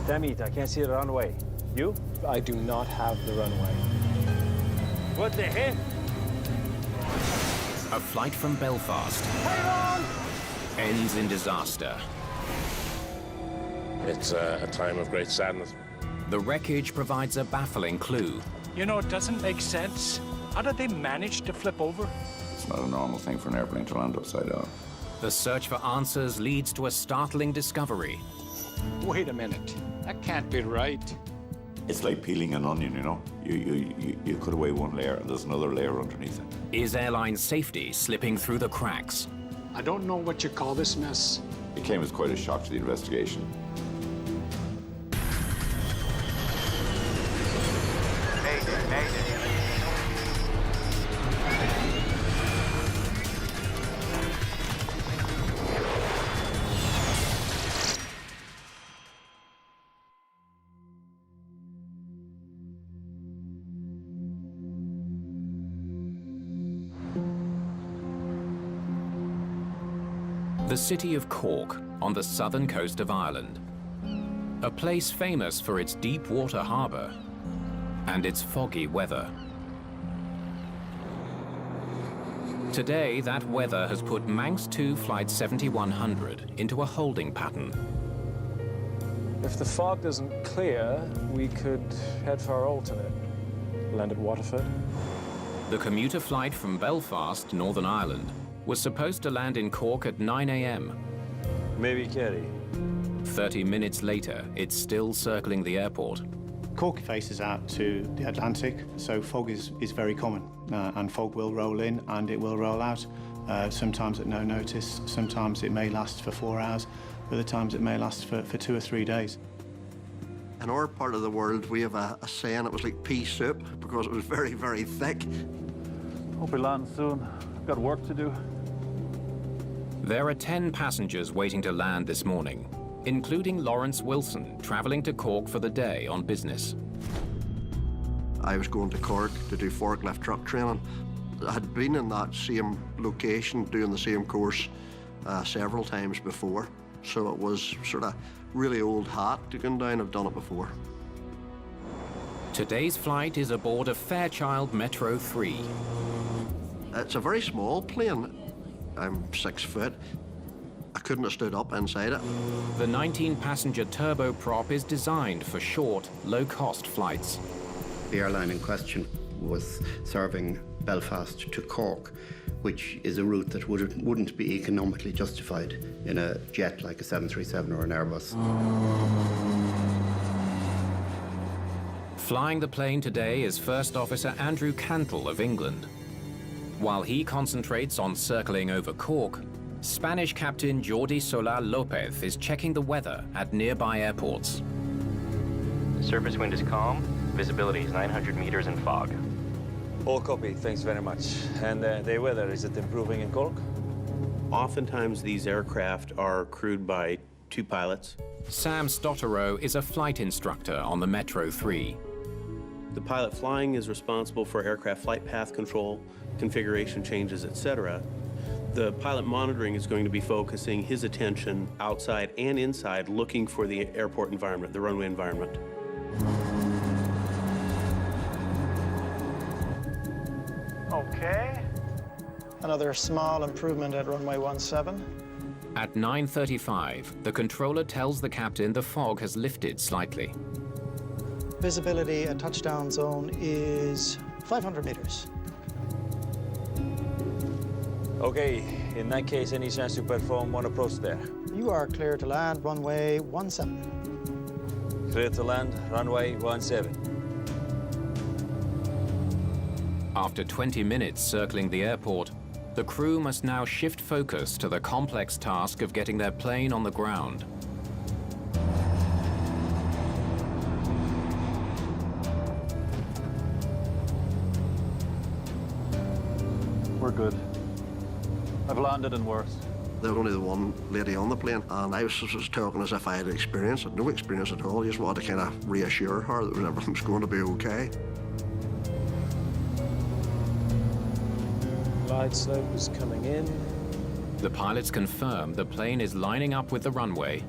Damn it, I can't see the runway. You? I do not have the runway. What the heck? A flight from Belfast ends in disaster. It's a time of great sadness. The wreckage provides a baffling clue. You know, it doesn't make sense. How did they manage to flip over? It's not a normal thing for an airplane to land upside down. The search for answers leads to a startling discovery. Wait a minute. That can't be right. It's like peeling an onion, you know? You cut away one layer and there's another layer underneath it. Is airline safety slipping through the cracks? I don't know what you call this mess. It came as quite a shock to the investigation. The city of Cork, on the southern coast of Ireland. A place famous for its deep water harbour and its foggy weather. Today, that weather has put Manx2 Flight 7100 into a holding pattern. If the fog doesn't clear, we could head for our alternate. Land at Waterford. The commuter flight from Belfast, Northern Ireland, was supposed to land in Cork at 9 a.m. Maybe Kerry. 30 minutes later, it's still circling the airport. Cork faces out to the Atlantic, so fog is very common, and fog will roll in and it will roll out, sometimes at no notice, sometimes it may last for 4 hours, other times it may last for 2 or 3 days. In our part of the world, we have a saying, it was like pea soup, because it was very, very thick. Hope we land soon. I've got work to do. There are 10 passengers waiting to land this morning, including Lawrence Wilson, travelling to Cork for the day on business. I was going to Cork to do forklift truck training. I had been in that same location doing the same course several times before, so it was sort of really old hat to go down. I've done it before. Today's flight is aboard a Fairchild Metro 3. It's a very small plane. I'm 6 foot. I couldn't have stood up inside it. The 19-passenger turboprop is designed for short, low-cost flights. The airline in question was serving Belfast to Cork, which is a route that wouldn't be economically justified in a jet like a 737 or an Airbus. Flying the plane today is First Officer Andrew Cantle of England. While he concentrates on circling over Cork, Spanish Captain Jordi Solá López is checking the weather at nearby airports. Surface wind is calm, visibility is 900 meters in fog. All copy, thanks very much. And the weather, is it improving in Cork? Oftentimes these aircraft are crewed by 2 pilots. Sam Stotterow is a flight instructor on the Metro 3. The pilot flying is responsible for aircraft flight path control, configuration changes, etc. The pilot monitoring is going to be focusing his attention outside and inside, looking for the airport environment, the runway environment. Okay. Another small improvement at runway 17. At 9:35, the controller tells the captain the fog has lifted slightly. Visibility at touchdown zone is 500 meters. Okay, in that case, any chance to perform one approach there? You are clear to land runway 17. Clear to land, runway 17. After 20 minutes circling the airport, the crew must now shift focus to the complex task of getting their plane on the ground. We're good. I've landed and worse. There was only the one lady on the plane, and I was just talking as if I had experience, no experience at all. I just wanted to kind of reassure her that everything was going to be okay. Glide slope is coming in. The pilots confirm the plane is lining up with the runway.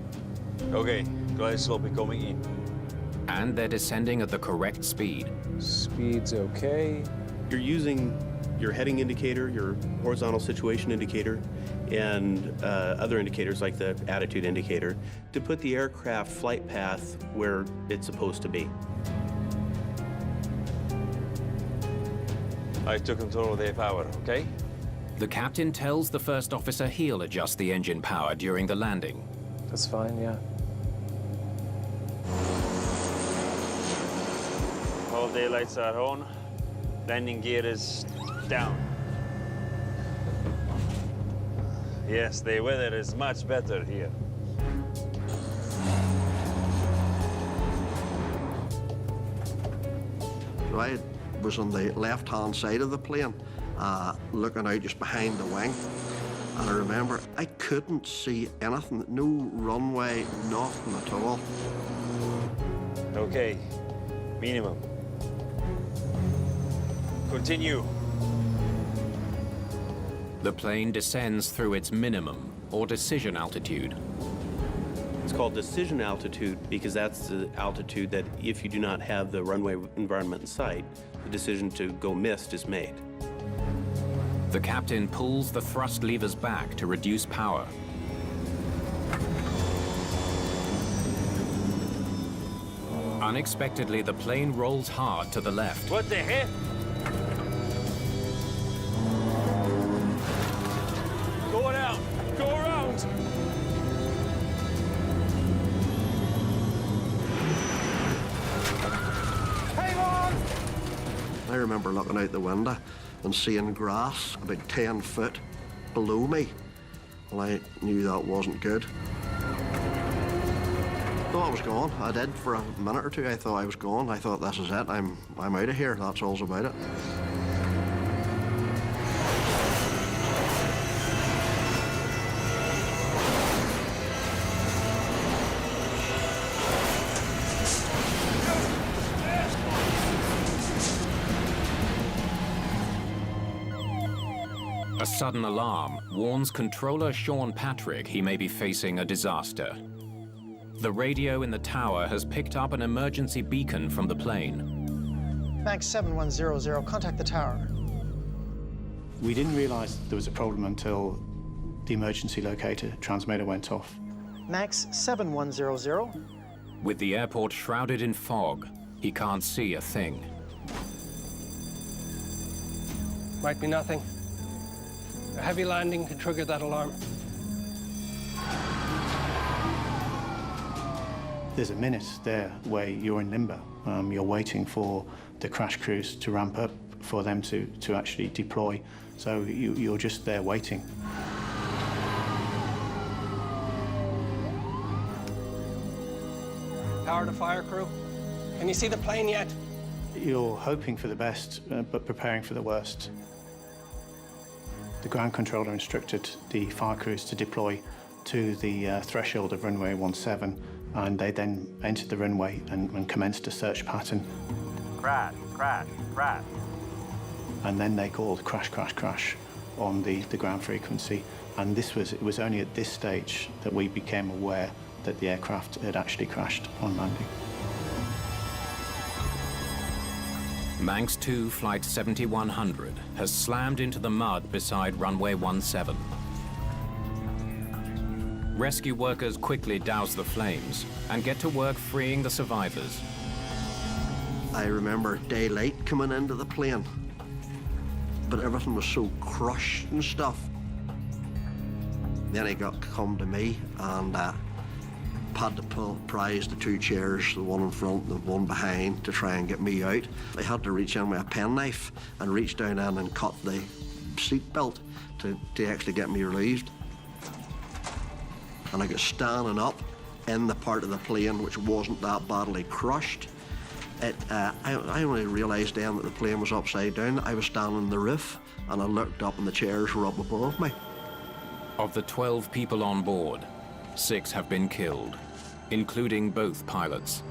Okay, Glide slope coming in. And they're descending at the correct speed. Speed's okay. You're using your heading indicator, your horizontal situation indicator, and other indicators like the attitude indicator to put the aircraft flight path where it's supposed to be. I took control of their power, okay? The captain tells the first officer he'll adjust the engine power during the landing. That's fine, yeah. All daylights are on. Landing gear is down. Yes, the weather is much better here. So I was on the left-hand side of the plane, looking out just behind the wing. And I remember I couldn't see anything, no runway, nothing at all. Okay, minimum. Continue. The plane descends through its minimum, or decision altitude. It's called decision altitude because that's the altitude that if you do not have the runway environment in sight, the decision to go missed is made. The captain pulls the thrust levers back to reduce power. Unexpectedly, the plane rolls hard to the left. What the heck? Go around! Go around! Hang on! I remember looking out the window and seeing grass about 10 foot below me. Well, I knew that wasn't good. Thought I was gone. I did for a minute or two. I thought I was gone. I thought, this is it. I'm out of here. That's all's about it. A sudden alarm warns controller Sean Patrick he may be facing a disaster. The radio in the tower has picked up an emergency beacon from the plane. Manx 7100, contact the tower. We didn't realize there was a problem until the emergency locator transmitter went off. Manx 7100. With the airport shrouded in fog, he can't see a thing. Might be nothing. A heavy landing can trigger that alarm. There's a minute there where you're in limbo. You're waiting for the crash crews to ramp up, for them to actually deploy. So you're just there waiting. Power to fire crew. Can you see the plane yet? You're hoping for the best, but preparing for the worst. The ground controller instructed the fire crews to deploy to the threshold of runway 17, and they then entered the runway and commenced a search pattern. Crash, crash, crash. And then they called crash, crash, crash on the ground frequency. And it was only at this stage that we became aware that the aircraft had actually crashed on landing. Manx2 Flight 7100 has slammed into the mud beside runway 17. Rescue workers quickly douse the flames and get to work freeing the survivors. I remember daylight coming into the plane, but everything was so crushed and stuff. Then he come to me and had to prise the two chairs, the one in front and the one behind, to try and get me out. I had to reach in with a penknife and reach down in and cut the seat belt to actually get me relieved. And I got standing up in the part of the plane which wasn't that badly crushed. I only realised then that the plane was upside down. I was standing on the roof and I looked up and the chairs were up above me. Of the 12 people on board, 6 have been killed, including both pilots.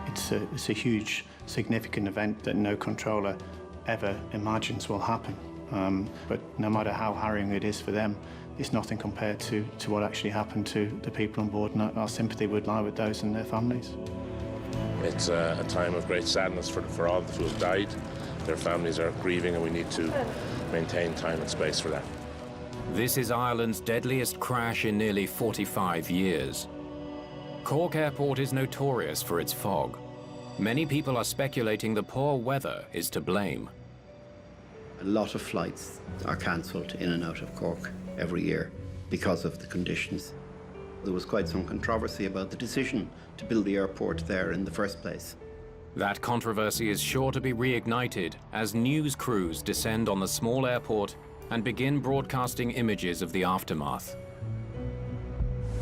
It's a huge, significant event that no controller ever imagines will happen. But no matter how harrowing it is for them, it's nothing compared to what actually happened to the people on board, and our sympathy would lie with those and their families. It's a time of great sadness for all who have died. Their families are grieving, and we need to maintain time and space for that. This is Ireland's deadliest crash in nearly 45 years. Cork Airport is notorious for its fog. Many people are speculating the poor weather is to blame. A lot of flights are cancelled in and out of Cork every year because of the conditions. There was quite some controversy about the decision to build the airport there in the first place. That controversy is sure to be reignited as news crews descend on the small airport and begin broadcasting images of the aftermath.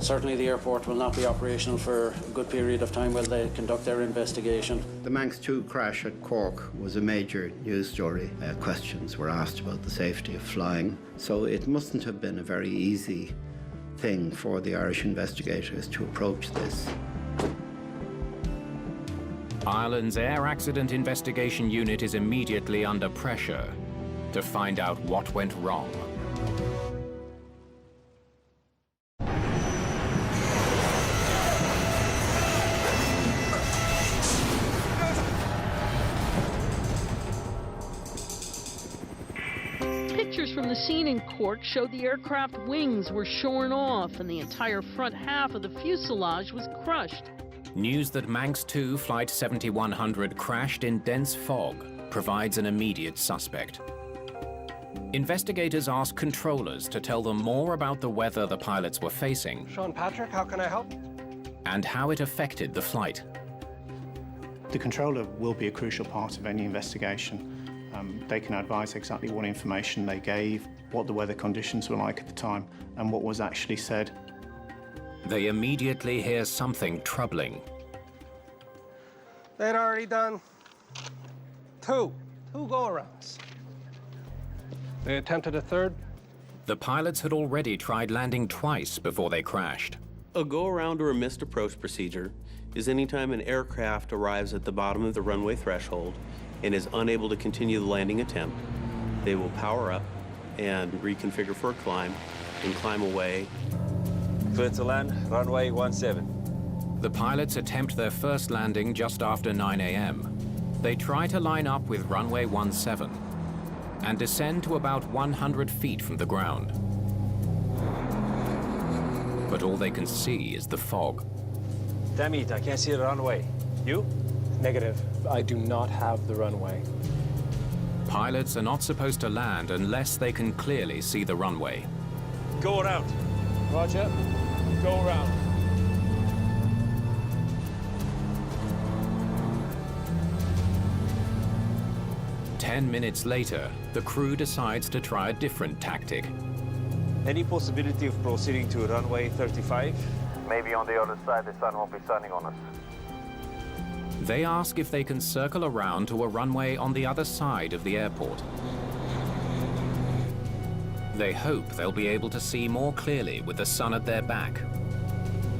Certainly the airport will not be operational for a good period of time while they conduct their investigation. The Manx2 crash at Cork was a major news story. Questions were asked about the safety of flying, so it mustn't have been a very easy thing for the Irish investigators to approach this. Ireland's Air Accident Investigation Unit is immediately under pressure to find out what went wrong. Pictures from the scene in Cork showed the aircraft wings were shorn off and the entire front half of the fuselage was crushed. News that Manx2 Flight 7100 crashed in dense fog provides an immediate suspect. Investigators ask controllers to tell them more about the weather the pilots were facing Sean Patrick, how can I help? and how it affected the flight. The controller will be a crucial part of any investigation. They can advise exactly what information they gave, what the weather conditions were like at the time, and what was actually said. They immediately hear something troubling. They'd already done two go-arounds. They attempted a third. The pilots had already tried landing twice before they crashed. A go-around or a missed approach procedure is anytime an aircraft arrives at the bottom of the runway threshold and is unable to continue the landing attempt. They will power up and reconfigure for a climb and climb away. Clear to land, runway 17. The pilots attempt their first landing just after 9 a.m. They try to line up with runway 17 and descend to about 100 feet from the ground. But all they can see is the fog. Damn it, I can't see the runway. You? Negative. I do not have the runway. Pilots are not supposed to land unless they can clearly see the runway. Go around. Roger. Go around. Ten minutes later, the crew decides to try a different tactic. Any possibility of proceeding to runway 35? Maybe on the other side, the sun won't be shining on us. They ask if they can circle around to a runway on the other side of the airport. They hope they'll be able to see more clearly with the sun at their back.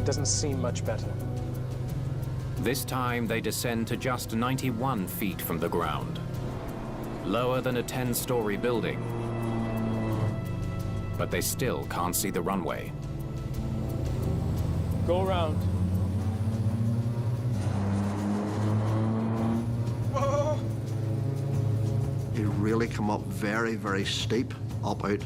Doesn't seem much better. This time they descend to just 91 feet from the ground, lower than a 10-story building. But they still can't see the runway. Go around. You really come up very, very steep up out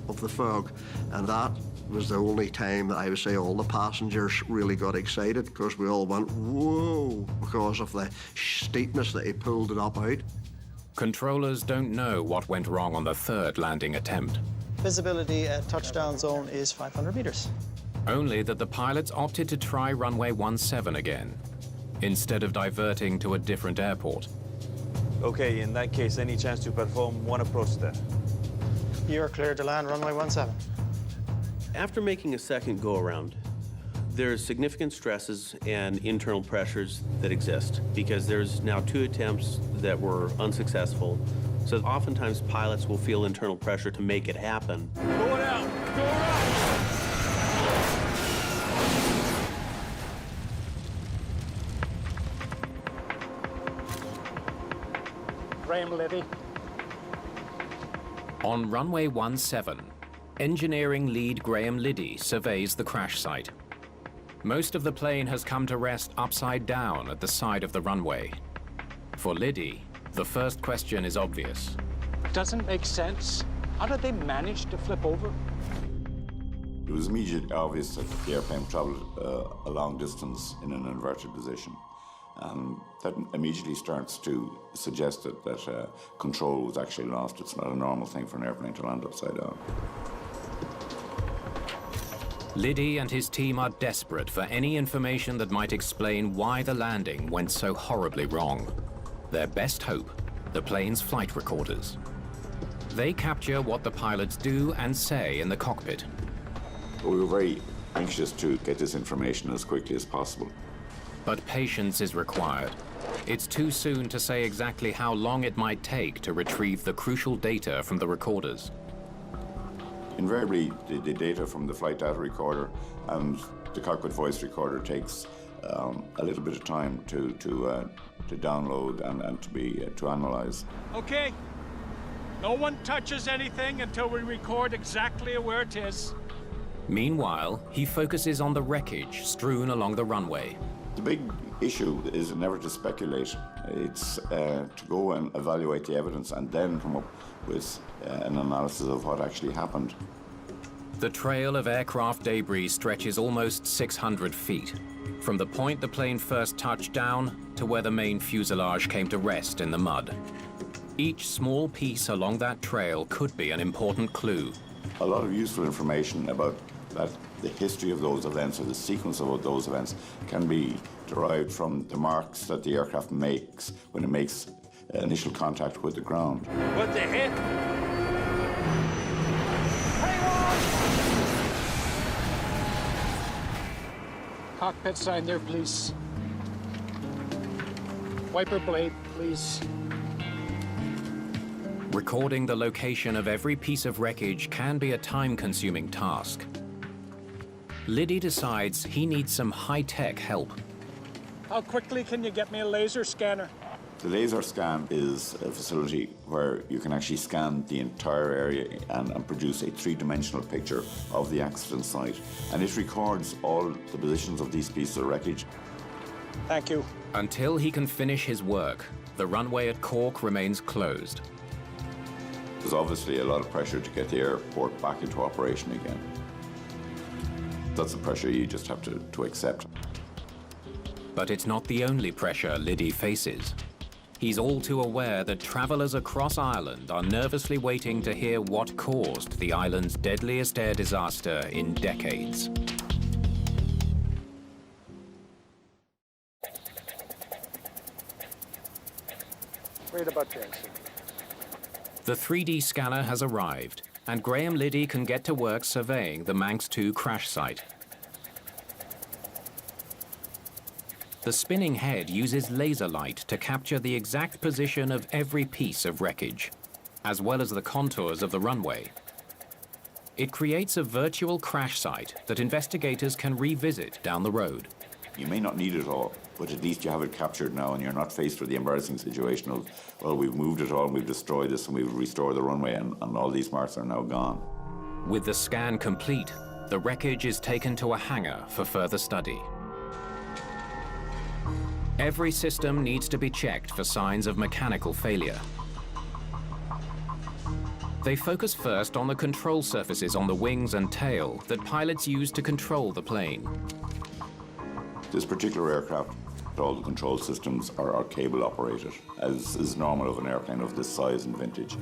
of the fog, and that was the only time that I would say all the passengers really got excited, because we all went, whoa, because of the steepness that he pulled it up out. Controllers don't know what went wrong on the third landing attempt. Visibility at touchdown zone is 500 meters. Only that the pilots opted to try runway 17 again, instead of diverting to a different airport. Okay, in that case, any chance to perform one approach there? You're cleared to land runway 17. After making a second go-around, there's significant stresses and internal pressures that exist because there's now two attempts that were unsuccessful. So oftentimes pilots will feel internal pressure to make it happen. Going out! Go around! Frame, Liddy. On runway 17, Engineering lead Graham Liddy surveys the crash site. Most of the plane has come to rest upside down at the side of the runway. For Liddy, the first question is obvious. Doesn't make sense. How did they manage to flip over? It was immediately obvious that the airplane traveled a long distance in an inverted position. And that immediately starts to suggest that control was actually lost. It's not a normal thing for an airplane to land upside down. Liddy and his team are desperate for any information that might explain why the landing went so horribly wrong. Their best hope, the plane's flight recorders. They capture what the pilots do and say in the cockpit. We were very anxious to get this information as quickly as possible. But patience is required. It's too soon to say exactly how long it might take to retrieve the crucial data from the recorders. Invariably, the data from the flight data recorder and the cockpit voice recorder takes a little bit of time to download and to analyze. Okay. No one touches anything until we record exactly where it is. Meanwhile, he focuses on the wreckage strewn along the runway. The big issue is never to speculate. It's to go and evaluate the evidence and then come up with an analysis of what actually happened. The trail of aircraft debris stretches almost 600 feet, from the point the plane first touched down to where the main fuselage came to rest in the mud. Each small piece along that trail could be an important clue. A lot of useful information about the history of those events or the sequence of those events can be derived from the marks that the aircraft makes when it makes initial contact with the ground. What the heck? Cockpit sign there, please. Wiper blade, please. Recording the location of every piece of wreckage can be a time-consuming task. Liddy decides he needs some high-tech help. How quickly can you get me a laser scanner? The laser scan is a facility where you can actually scan the entire area and produce a three-dimensional picture of the accident site. And it records all the positions of these pieces of wreckage. Thank you. Until he can finish his work, the runway at Cork remains closed. There's obviously a lot of pressure to get the airport back into operation again. That's the pressure you just have to accept. But it's not the only pressure Liddy faces. He's all too aware that travelers across Ireland are nervously waiting to hear what caused the island's deadliest air disaster in decades. Read about this. The 3D scanner has arrived, and Graham Liddy can get to work surveying the Manx2 crash site. The spinning head uses laser light to capture the exact position of every piece of wreckage, as well as the contours of the runway. It creates a virtual crash site that investigators can revisit down the road. You may not need it all, but at least you have it captured now and you're not faced with the embarrassing situation of, well, we've moved it all and we've destroyed this and we've restored the runway and all these marks are now gone. With the scan complete, the wreckage is taken to a hangar for further study. Every system needs to be checked for signs of mechanical failure. They focus first on the control surfaces on the wings and tail that pilots use to control the plane. This particular aircraft, all the control systems are cable operated, as is normal of an airplane of this size and vintage.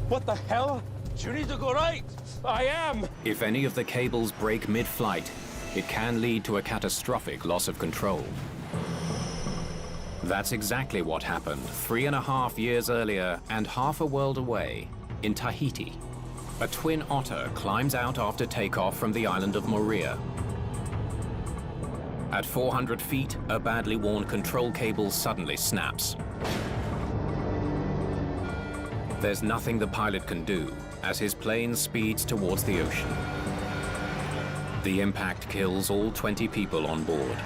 What the hell? You need to go right. I am. If any of the cables break mid-flight, it can lead to a catastrophic loss of control. That's exactly what happened 3.5 years earlier and half a world away in Tahiti. A twin otter climbs out after takeoff from the island of Moorea. At 400 feet, a badly worn control cable suddenly snaps. There's nothing the pilot can do as his plane speeds towards the ocean. The impact kills all 20 people on board.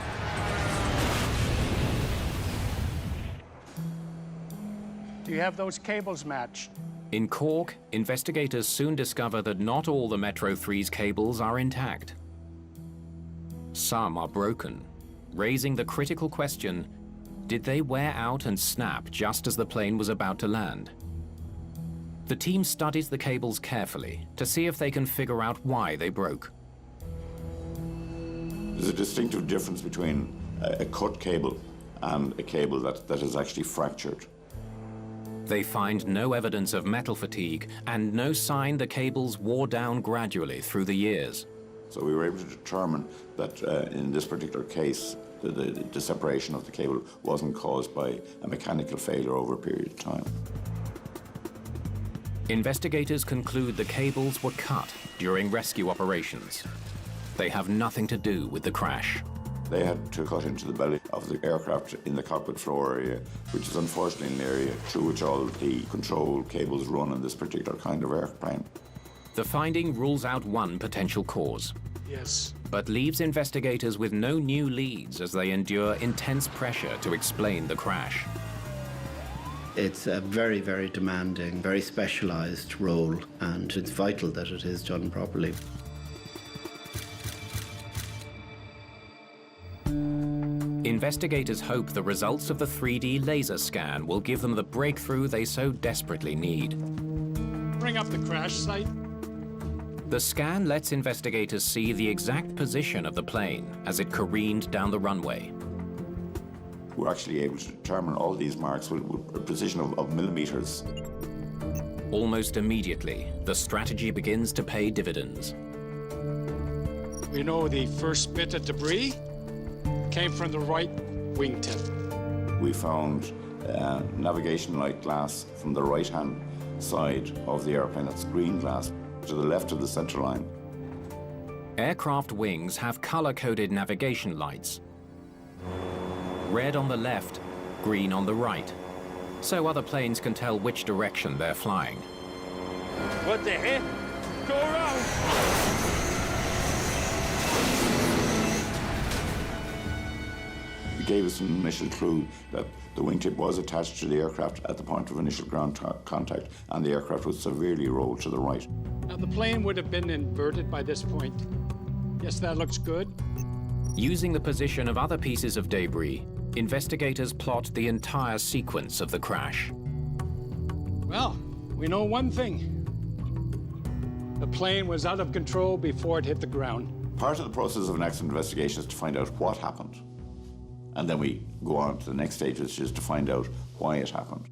Do you have those cables matched? In Cork, investigators soon discover that not all the Metro 3's cables are intact. Some are broken, raising the critical question, did they wear out and snap just as the plane was about to land? The team studies the cables carefully to see if they can figure out why they broke. There's a distinctive difference between a cut cable and a cable that is actually fractured. They find no evidence of metal fatigue and no sign the cables wore down gradually through the years. So we were able to determine that in this particular case, the separation of the cable wasn't caused by a mechanical failure over a period of time. Investigators conclude the cables were cut during rescue operations. They have nothing to do with the crash. They had to cut into the belly of the aircraft in the cockpit floor area, which is unfortunately an area through which all the control cables run in this particular kind of airplane. The finding rules out one potential cause. Yes. But leaves investigators with no new leads as they endure intense pressure to explain the crash. It's a very, very demanding, very specialised role, and it's vital that it is done properly. Investigators hope the results of the 3D laser scan will give them the breakthrough they so desperately need. Bring up the crash site. The scan lets investigators see the exact position of the plane as it careened down the runway. We're actually able to determine all these marks with a precision of millimeters. Almost immediately, the strategy begins to pay dividends. We know the first bit of debris came from the right wingtip. We found navigation light glass from the right-hand side of the airplane. It's green glass to the left of the center line. Aircraft wings have color-coded navigation lights. Red on the left, green on the right, so other planes can tell which direction they're flying. What the heck? Go around! It gave us an initial clue that the wingtip was attached to the aircraft at the point of initial ground contact, and the aircraft was severely rolled to the right. Now, the plane would have been inverted by this point. Yes, that looks good. Using the position of other pieces of debris, investigators plot the entire sequence of the crash. Well, we know one thing. The plane was out of control before it hit the ground. Part of the process of an accident investigation is to find out what happened. And then we go on to the next stage, which is to find out why it happened.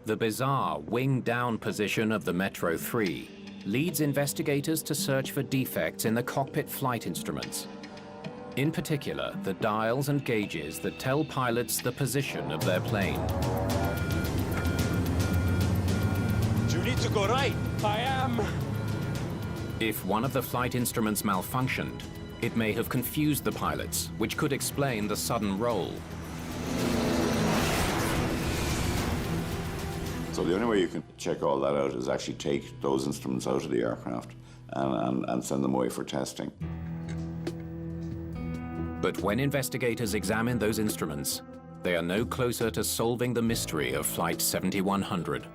The bizarre wing-down position of the Metro 3 leads investigators to search for defects in the cockpit flight instruments. In particular, the dials and gauges that tell pilots the position of their plane. You need to go right. I am. If one of the flight instruments malfunctioned, it may have confused the pilots, which could explain the sudden roll. So the only way you can check all that out is actually take those instruments out of the aircraft and send them away for testing. But when investigators examine those instruments, they are no closer to solving the mystery of Flight 7100.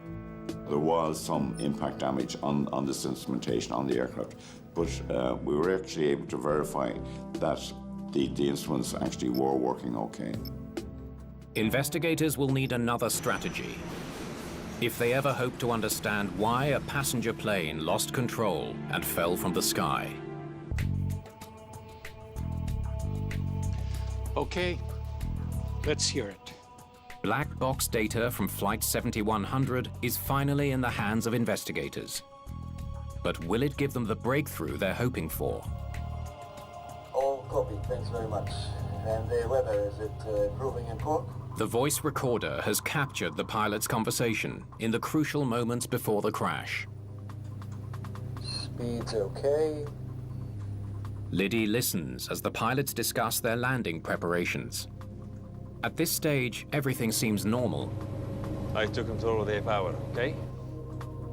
There was some impact damage on this instrumentation on the aircraft, but we were actually able to verify that the instruments actually were working okay. Investigators will need another strategy. If they ever hope to understand why a passenger plane lost control and fell from the sky. Okay, let's hear it. Black box data from Flight 7100 is finally in the hands of investigators. But will it give them the breakthrough they're hoping for? All copy, thanks very much. And the weather, is it improving in Cork? The voice recorder has captured the pilot's conversation in the crucial moments before the crash. Speed's okay. Liddy listens as the pilots discuss their landing preparations. At this stage, everything seems normal. I took control of the power, okay?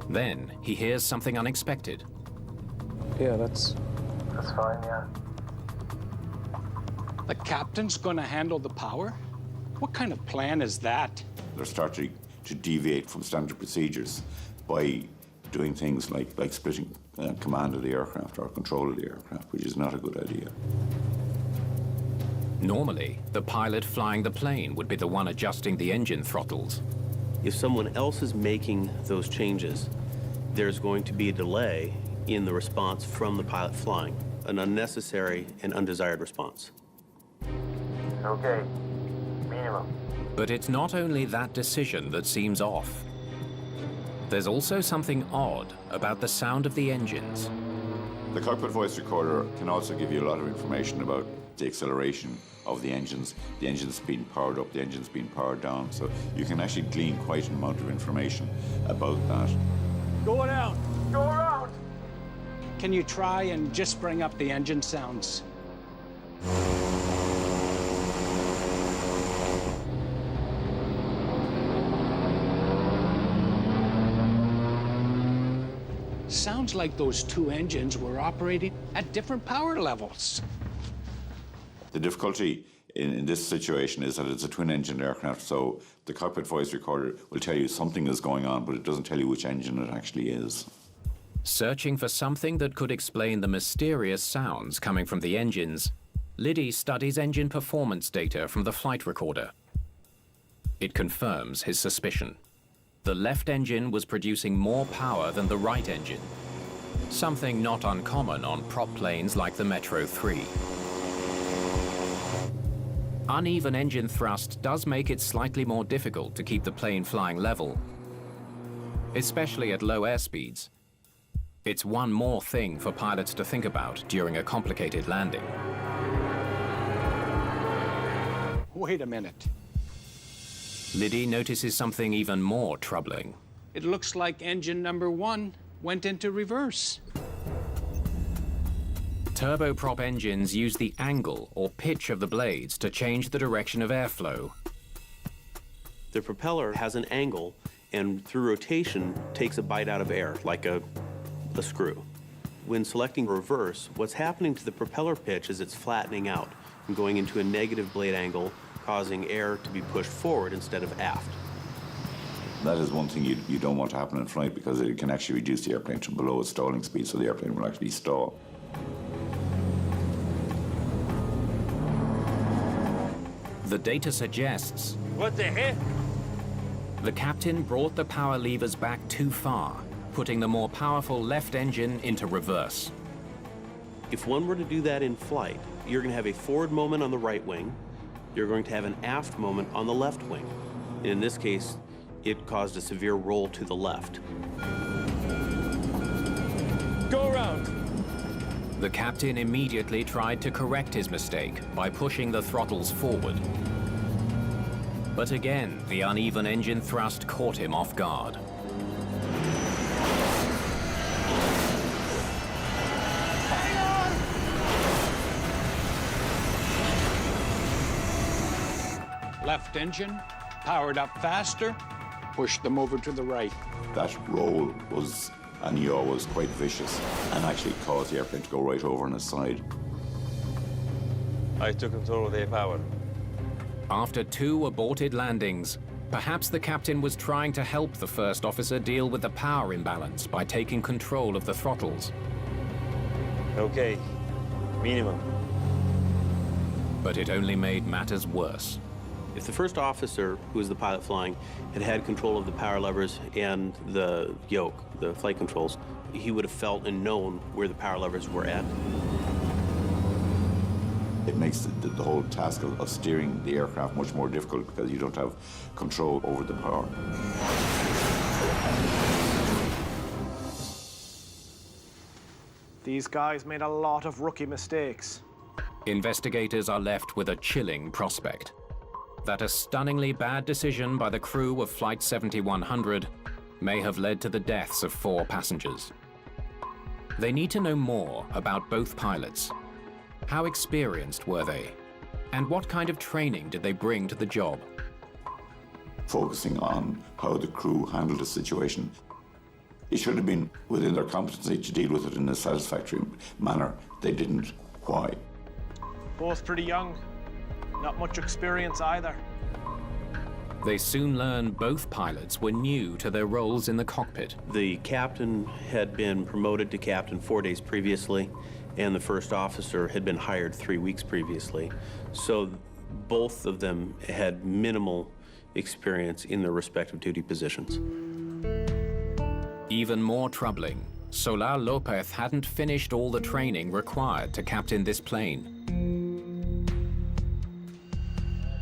Then he hears something unexpected. Yeah, that's fine, yeah. The captain's gonna handle the power? What kind of plan is that? They're starting to deviate from standard procedures by doing things like splitting command of the aircraft or control of the aircraft, which is not a good idea. Normally, the pilot flying the plane would be the one adjusting the engine throttles. If someone else is making those changes, there's going to be a delay in the response from the pilot flying, an unnecessary and undesired response. Okay, minimum. But it's not only that decision that seems off. There's also something odd about the sound of the engines. The cockpit voice recorder can also give you a lot of information about the acceleration of the engines being powered up, the engines being powered down, so you can actually glean quite an amount of information about that. Go around. Go around! Can you try and just bring up the engine sounds? Sounds like those two engines were operating at different power levels. The difficulty in this situation is that it's a twin-engine aircraft, so the cockpit voice recorder will tell you something is going on, but it doesn't tell you which engine it actually is. Searching for something that could explain the mysterious sounds coming from the engines, Liddy studies engine performance data from the flight recorder. It confirms his suspicion. The left engine was producing more power than the right engine, something not uncommon on prop planes like the Metro 3. Uneven engine thrust does make it slightly more difficult to keep the plane flying level, especially at low airspeeds. It's one more thing for pilots to think about during a complicated landing. Wait a minute. Liddy notices something even more troubling. It looks like engine number 1 went into reverse. Turboprop engines use the angle or pitch of the blades to change the direction of airflow. The propeller has an angle and through rotation takes a bite out of air, like a screw. When selecting reverse, what's happening to the propeller pitch is it's flattening out and going into a negative blade angle, causing air to be pushed forward instead of aft. That is one thing you don't want to happen in flight, because it can actually reduce the airplane to below its stalling speed, so the airplane will actually stall. The data suggests What the heck? the captain brought the power levers back too far, putting the more powerful left engine into reverse. If one were to do that in flight, you're going to have a forward moment on the right wing, you're going to have an aft moment on the left wing. In this case, it caused a severe roll to the left. Go around! The captain immediately tried to correct his mistake by pushing the throttles forward. But again, the uneven engine thrust caught him off guard. Left engine, powered up faster, pushed them over to the right. That roll was, and yaw was quite vicious and actually caused the airplane to go right over on its side. I took control of the power. After 2 aborted landings, perhaps the captain was trying to help the first officer deal with the power imbalance by taking control of the throttles. Okay, minimum. But it only made matters worse. If the first officer, who was the pilot flying, had control of the power levers and the yoke, the flight controls, he would have felt and known where the power levers were at. It makes the whole task of steering the aircraft much more difficult, because you don't have control over the power. These guys made a lot of rookie mistakes. Investigators are left with a chilling prospect: that a stunningly bad decision by the crew of Flight 7100 may have led to the deaths of 4 passengers. They need to know more about both pilots. How experienced were they? And what kind of training did they bring to the job? Focusing on how the crew handled the situation. It should have been within their competency to deal with it in a satisfactory manner. They didn't. Why? Both pretty young. Not much experience either. They soon learn both pilots were new to their roles in the cockpit. The captain had been promoted to captain 4 days previously, and the first officer had been hired 3 weeks previously. So both of them had minimal experience in their respective duty positions. Even more troubling, Solar Lopez hadn't finished all the training required to captain this plane.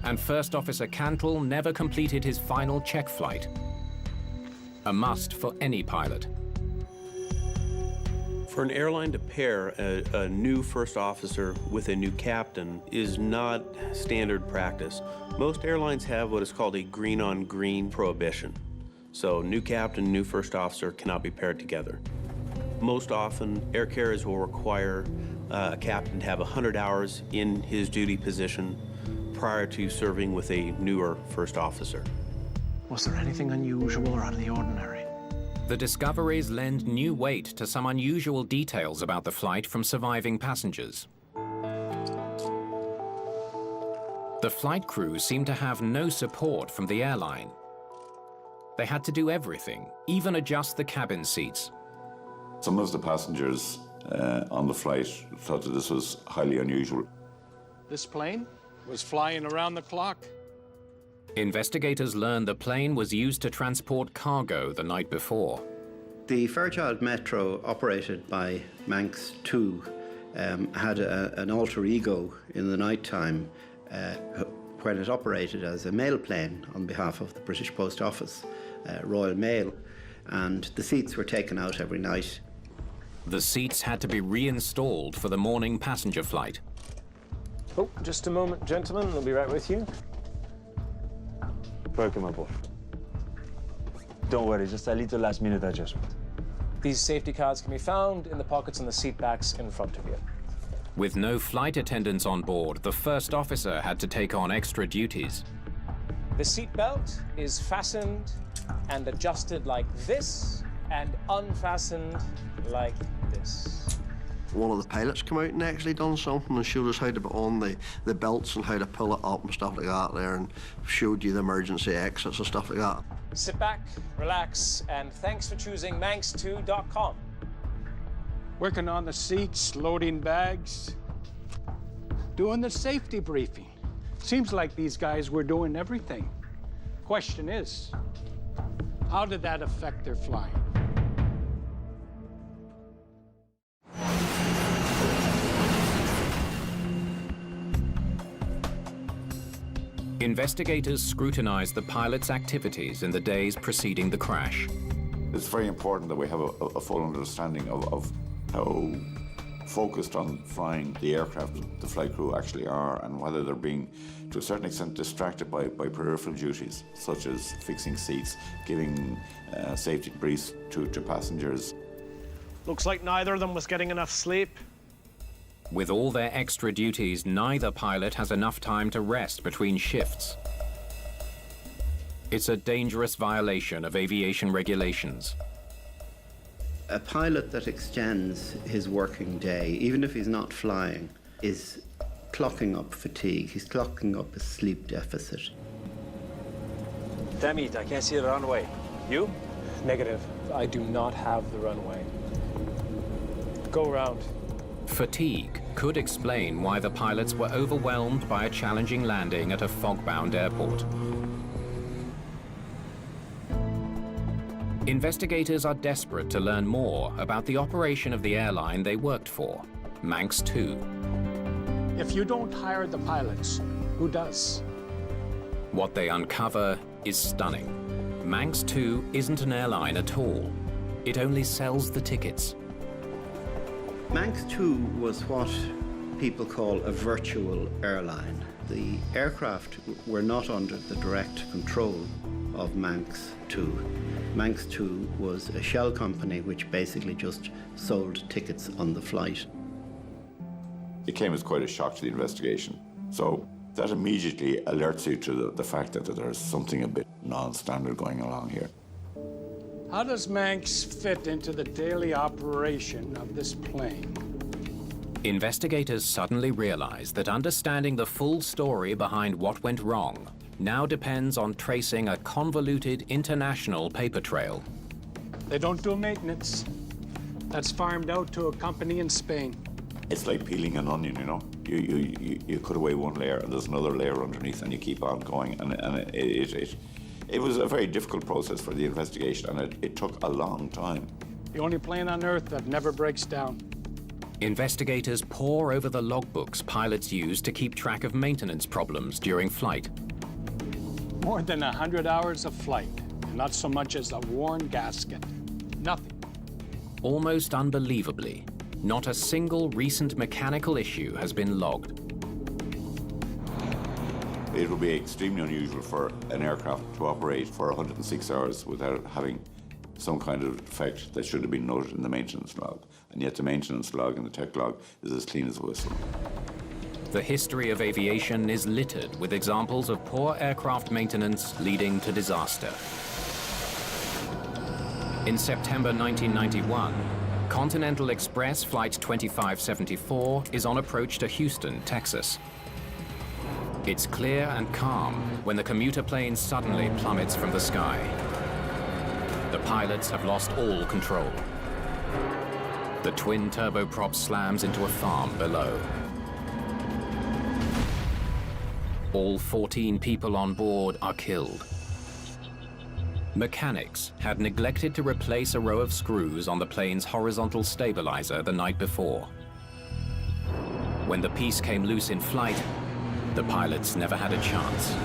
And First Officer Cantle never completed his final check flight. A must for any pilot. For an airline to pair a new first officer with a new captain is not standard practice. Most airlines have what is called a green-on-green prohibition. So new captain, new first officer cannot be paired together. Most often, air carriers will require a captain to have 100 hours in his duty position prior to serving with a newer first officer. Was there anything unusual or out of the ordinary? The discoveries lend new weight to some unusual details about the flight from surviving passengers. The flight crew seemed to have no support from the airline. They had to do everything, even adjust the cabin seats. Some of the passengers on the flight thought that this was highly unusual. This plane was flying around the clock. Investigators learned the plane was used to transport cargo the night before. The Fairchild Metro, operated by Manx2, had an alter ego in the nighttime when it operated as a mail plane on behalf of the British Post Office, Royal Mail, and the seats were taken out every night. The seats had to be reinstalled for the morning passenger flight. Oh, just a moment, gentlemen. I'll be right with you. Welcome aboard. Don't worry, just a little last-minute adjustment. These safety cards can be found in the pockets on the seat backs in front of you. With no flight attendants on board, the first officer had to take on extra duties. The seat belt is fastened and adjusted like this, and unfastened like this. One of the pilots came out and actually done something and showed us how to put on the belts and how to pull it up and stuff like that there, and showed you the emergency exits and stuff like that. Sit back, relax, and thanks for choosing Manx2.com. Working on the seats, loading bags, doing the safety briefing. Seems like these guys were doing everything. Question is, how did that affect their flying? Investigators scrutinized the pilot's activities in the days preceding the crash. It's very important that we have a full understanding of how focused on flying the aircraft the flight crew actually are, and whether they're being, to a certain extent, distracted by peripheral duties, such as fixing seats, giving safety briefs to passengers. Looks like neither of them was getting enough sleep. With all their extra duties, neither pilot has enough time to rest between shifts. It's a dangerous violation of aviation regulations. A pilot that extends his working day, even if he's not flying, is clocking up fatigue. He's clocking up a sleep deficit. Damn it, I can't see the runway. You? Negative. I do not have the runway. Go around. Fatigue could explain why the pilots were overwhelmed by a challenging landing at a fog-bound airport. Investigators are desperate to learn more about the operation of the airline they worked for, Manx2. If you don't hire the pilots, who does? What they uncover is stunning. Manx2 isn't an airline at all. It only sells the tickets. Manx2 was what people call a virtual airline. The aircraft were not under the direct control of Manx2. Manx2 was a shell company which basically just sold tickets on the flight. It came as quite a shock to the investigation. So that immediately alerts you to the fact that there's something a bit non-standard going along here. How does Manx fit into the daily operation of this plane? Investigators suddenly realize that understanding the full story behind what went wrong now depends on tracing a convoluted international paper trail. They don't do maintenance. That's farmed out to a company in Spain. It's like peeling an onion, you know. You cut away one layer and there's another layer underneath and you keep on going. And it was a very difficult process for the investigation, and it took a long time. The only plane on Earth that never breaks down. Investigators pore over the logbooks pilots use to keep track of maintenance problems during flight. More than 100 hours of flight, and not so much as a worn gasket. Nothing. Almost unbelievably, not a single recent mechanical issue has been logged. It would be extremely unusual for an aircraft to operate for 106 hours without having some kind of defect that should have been noted in the maintenance log. And yet the maintenance log and the tech log is as clean as a whistle. The history of aviation is littered with examples of poor aircraft maintenance leading to disaster. In September 1991, Continental Express Flight 2574 is on approach to Houston, Texas. It's clear and calm when the commuter plane suddenly plummets from the sky. The pilots have lost all control. The twin turboprop slams into a farm below. All 14 people on board are killed. Mechanics had neglected to replace a row of screws on the plane's horizontal stabilizer the night before. When the piece came loose in flight, the pilots never had a chance.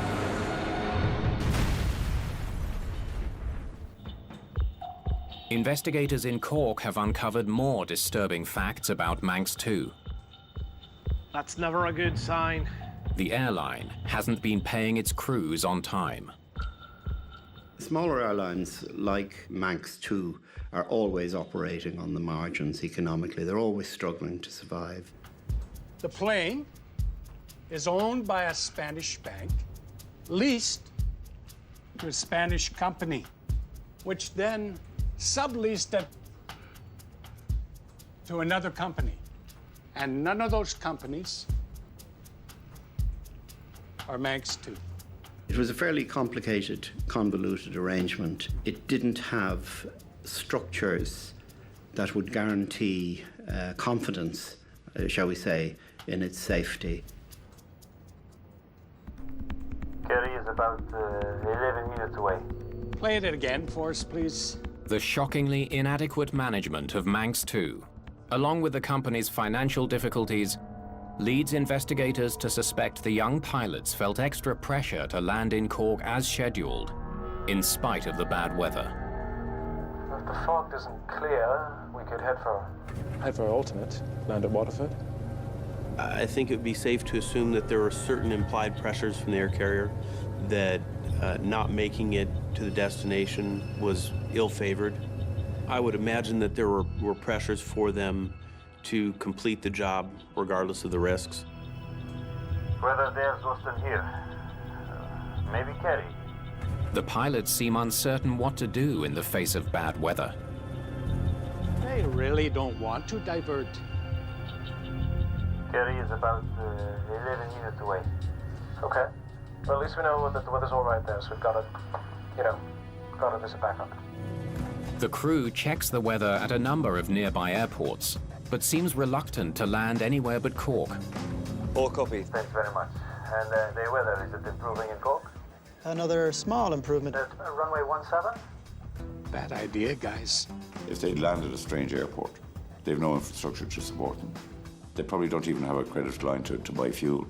Investigators in Cork have uncovered more disturbing facts about Manx2. That's never a good sign. The airline hasn't been paying its crews on time. Smaller airlines like Manx2 are always operating on the margins economically. They're always struggling to survive. The plane is owned by a Spanish bank, leased to a Spanish company, which then subleased it to another company. And none of those companies are Manx2. It was a fairly complicated, convoluted arrangement. It didn't have structures that would guarantee confidence, shall we say, in its safety. Kerry is about 11 minutes away. Play it again for us, please. The shockingly inadequate management of Manx2, along with the company's financial difficulties, leads investigators to suspect the young pilots felt extra pressure to land in Cork as scheduled, in spite of the bad weather. If the fog isn't clear, we could head for alternate, land at Waterford. I think it would be safe to assume that there were certain implied pressures from the air carrier that not making it to the destination was ill-favored. I would imagine that there were pressures for them to complete the job regardless of the risks. Whether there's worse than here. Maybe Kerry. The pilots seem uncertain what to do in the face of bad weather. They really don't want to divert. Kerry is about 11 minutes away. Okay. Well, at least we know that the weather's all right there, so we've got a visit backup. The crew checks the weather at a number of nearby airports, but seems reluctant to land anywhere but Cork. All copy. Thanks very much. And the weather, is it improving in Cork? Another small improvement. Runway 17? Bad idea, guys. If they'd landed at a strange airport, they've no infrastructure to support them. They probably don't even have a credit line to buy fuel.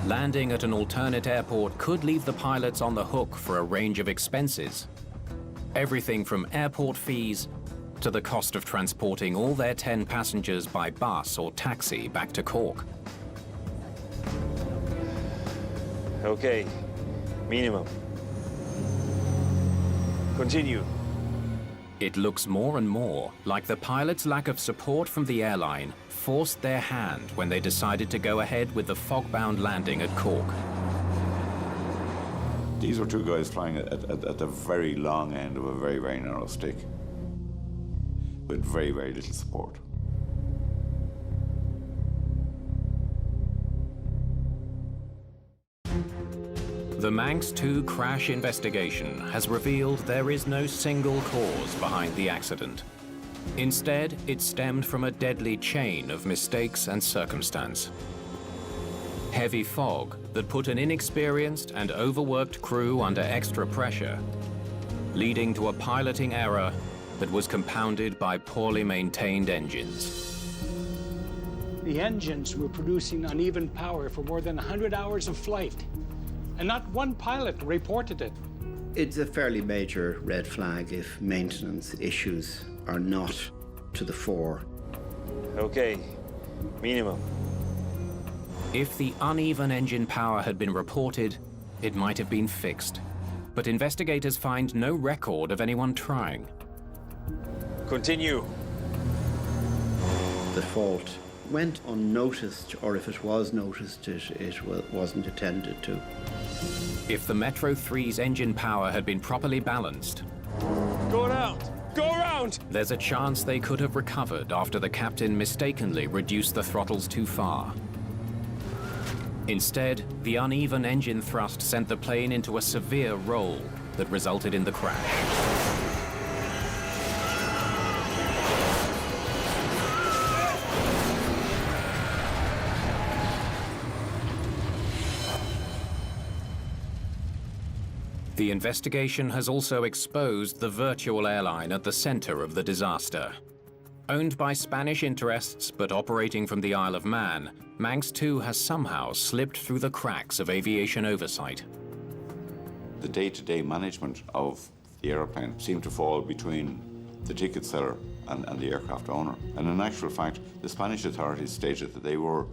Landing at an alternate airport could leave the pilots on the hook for a range of expenses. Everything from airport fees to the cost of transporting all their 10 passengers by bus or taxi back to Cork. Okay, minimum. Continue. It looks more and more like the pilots' lack of support from the airline forced their hand when they decided to go ahead with the fog-bound landing at Cork. These were two guys flying at the very long end of a very, very narrow stick with very, very little support. The Manx2 crash investigation has revealed there is no single cause behind the accident. Instead, it stemmed from a deadly chain of mistakes and circumstance. Heavy fog that put an inexperienced and overworked crew under extra pressure, leading to a piloting error that was compounded by poorly maintained engines. The engines were producing uneven power for more than 100 hours of flight, and not one pilot reported it. It's a fairly major red flag if maintenance issues are not to the fore. Okay, minimum. If the uneven engine power had been reported, it might have been fixed. But investigators find no record of anyone trying. Continue. The fault went unnoticed, or if it was noticed, it wasn't attended to. If the Metro 3's engine power had been properly balanced, Go around! Go around! there's a chance they could have recovered after the captain mistakenly reduced the throttles too far. Instead, the uneven engine thrust sent the plane into a severe roll that resulted in the crash. The investigation has also exposed the virtual airline at the center of the disaster. Owned by Spanish interests but operating from the Isle of Man, Manx2 has somehow slipped through the cracks of aviation oversight. The day-to-day management of the aeroplane seemed to fall between the ticket seller and the aircraft owner. And in actual fact, the Spanish authorities stated that they were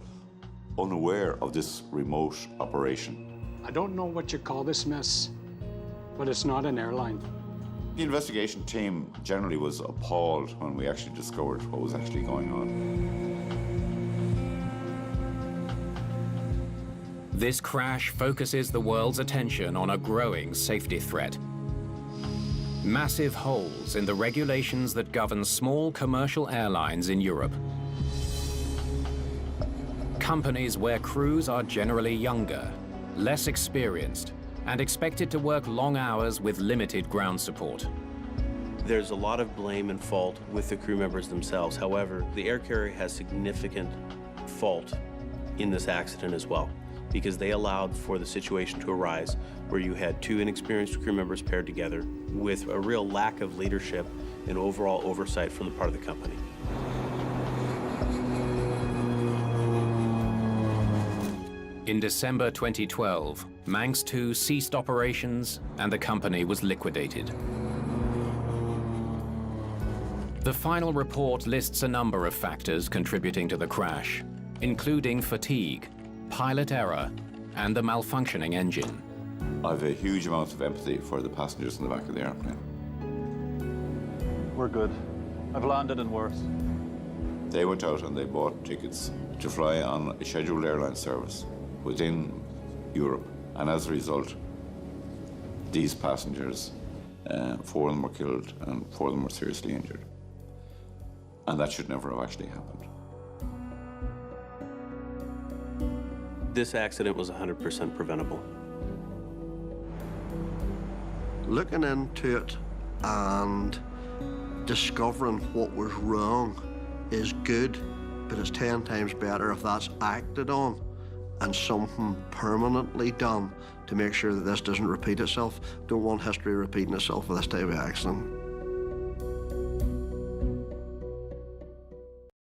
unaware of this remote operation. I don't know what you call this mess, but it's not an airline. The investigation team generally was appalled when we actually discovered what was actually going on. This crash focuses the world's attention on a growing safety threat. Massive holes in the regulations that govern small commercial airlines in Europe. Companies where crews are generally younger, less experienced, and expected to work long hours with limited ground support. There's a lot of blame and fault with the crew members themselves. However, the air carrier has significant fault in this accident as well, because they allowed for the situation to arise where you had two inexperienced crew members paired together with a real lack of leadership and overall oversight from the part of the company. In December 2012, Manx2 ceased operations and the company was liquidated. The final report lists a number of factors contributing to the crash, including fatigue, pilot error, and the malfunctioning engine. I have a huge amount of empathy for the passengers in the back of the airplane. We're good. I've landed in worse. They went out and they bought tickets to fly on a scheduled airline service within Europe. And as a result, these passengers, 4 of them were killed and 4 of them were seriously injured. And that should never have actually happened. This accident was 100% preventable. Looking into it and discovering what was wrong is good, but it's 10 times better if that's acted on and something permanently done to make sure that this doesn't repeat itself. Don't want history repeating itself with this type of accident.